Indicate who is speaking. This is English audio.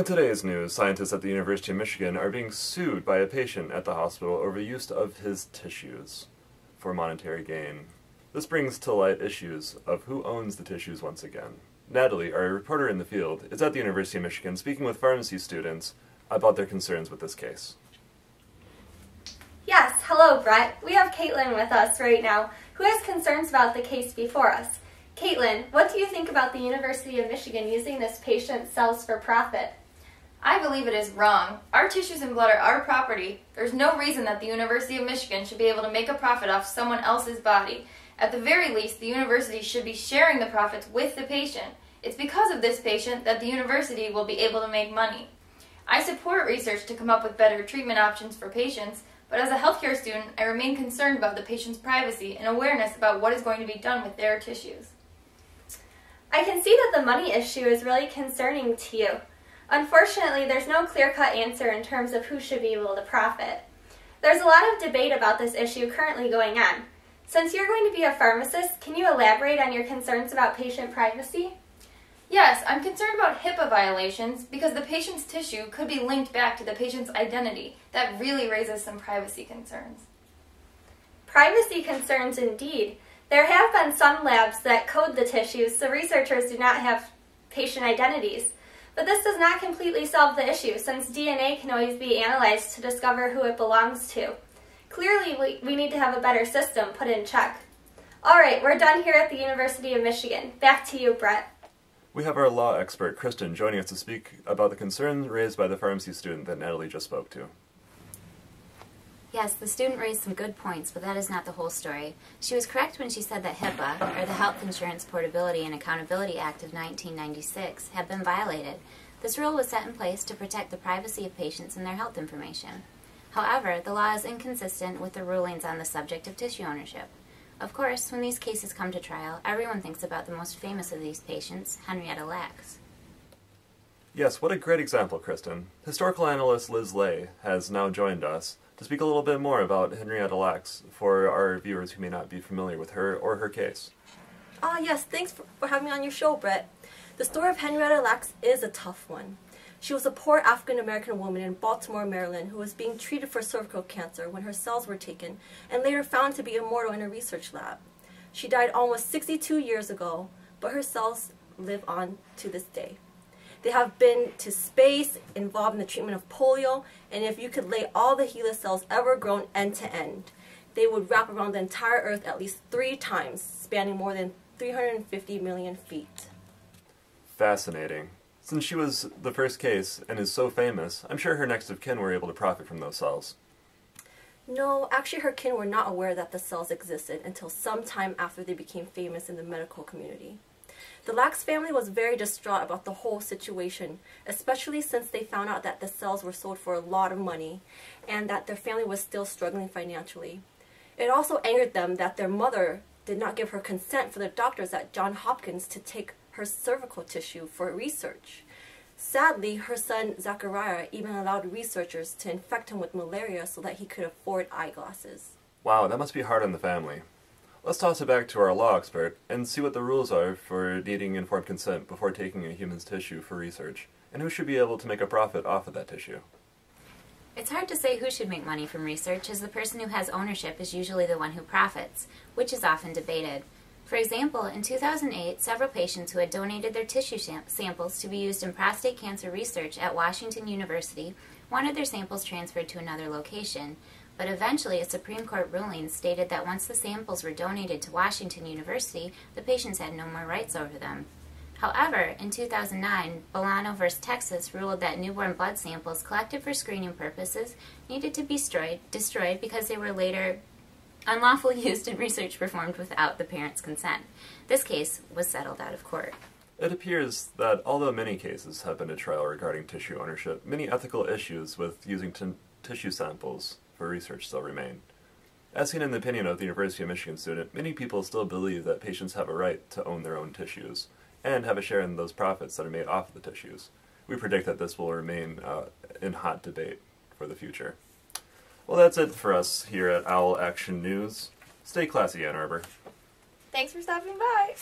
Speaker 1: In today's news, scientists at the University of Michigan are being sued by a patient at the hospital over use of his tissues for monetary gain. This brings to light issues of who owns the tissues once again. Natalie, our reporter in the field, is at the University of Michigan speaking with pharmacy students about their concerns with this case.
Speaker 2: Yes, hello Brett. We have Caitlin with us right now, who has concerns about the case before us. Caitlin, what do you think about the University of Michigan using this patient's cells for profit?
Speaker 3: I believe it is wrong. Our tissues and blood are our property. There's no reason that the University of Michigan should be able to make a profit off someone else's body. At the very least, the university should be sharing the profits with the patient. It's because of this patient that the university will be able to make money. I support research to come up with better treatment options for patients, but as a healthcare student, I remain concerned about the patient's privacy and awareness about what is going to be done with their tissues.
Speaker 2: I can see that the money issue is really concerning to you. Unfortunately, there's no clear-cut answer in terms of who should be able to profit. There's a lot of debate about this issue currently going on. Since you're going to be a pharmacist, can you elaborate on your concerns about patient privacy?
Speaker 3: Yes, I'm concerned about HIPAA violations because the patient's tissue could be linked back to the patient's identity. That really raises some privacy concerns.
Speaker 2: Privacy concerns indeed. There have been some labs that code the tissues so researchers do not have patient identities. But this does not completely solve the issue, since DNA can always be analyzed to discover who it belongs to. Clearly, we need to have a better system put in check. Alright, we're done here at the University of Michigan. Back to you, Brett.
Speaker 1: We have our law expert, Kristen, joining us to speak about the concerns raised by the pharmacy student that Natalie just spoke to.
Speaker 4: Yes, the student raised some good points, but that is not the whole story. She was correct when she said that HIPAA, or the Health Insurance Portability and Accountability Act of 1996, had been violated. This rule was set in place to protect the privacy of patients and their health information. However, the law is inconsistent with the rulings on the subject of tissue ownership. Of course, when these cases come to trial, everyone thinks about the most famous of these patients, Henrietta Lacks.
Speaker 1: Yes, what a great example, Kristen. Historical analyst Liz Lay has now joined us to speak a little bit more about Henrietta Lacks for our viewers who may not be familiar with her or her case.
Speaker 5: Yes, thanks for having me on your show, Brett. The story of Henrietta Lacks is a tough one. She was a poor African-American woman in Baltimore, Maryland, who was being treated for cervical cancer when her cells were taken and later found to be immortal in a research lab. She died almost 62 years ago, but her cells live on to this day. They have been to space, involved in the treatment of polio, and if you could lay all the HeLa cells ever grown end to end, they would wrap around the entire Earth at least 3 times, spanning more than 350 million feet.
Speaker 1: Fascinating. Since she was the first case and is so famous, I'm sure her next of kin were able to profit from those cells.
Speaker 5: No, actually her kin were not aware that the cells existed until some time after they became famous in the medical community. The Lacks family was very distraught about the whole situation, especially since they found out that the cells were sold for a lot of money and that their family was still struggling financially. It also angered them that their mother did not give her consent for the doctors at Johns Hopkins to take her cervical tissue for research. Sadly, her son Zachariah even allowed researchers to infect him with malaria so that he could afford eyeglasses.
Speaker 1: Wow, that must be hard on the family. Let's toss it back to our law expert and see what the rules are for needing informed consent before taking a human's tissue for research, and who should be able to make a profit off of that tissue.
Speaker 4: It's hard to say who should make money from research, as the person who has ownership is usually the one who profits, which is often debated. For example, in 2008, several patients who had donated their tissue samples to be used in prostate cancer research at Washington University wanted their samples transferred to another location. But eventually, a Supreme Court ruling stated that once the samples were donated to Washington University, the patients had no more rights over them. However, in 2009, Bolano v. Texas ruled that newborn blood samples collected for screening purposes needed to be destroyed because they were later unlawfully used in research performed without the parents' consent. This case was settled out of court.
Speaker 1: It appears that although many cases have been to trial regarding tissue ownership, many ethical issues with using tissue samples for research still remain. As seen in the opinion of the University of Michigan student, many people still believe that patients have a right to own their own tissues and have a share in those profits that are made off of the tissues. We predict that this will remain in hot debate for the future. Well, that's it for us here at Owl Action News. Stay classy, Ann Arbor.
Speaker 3: Thanks for stopping by.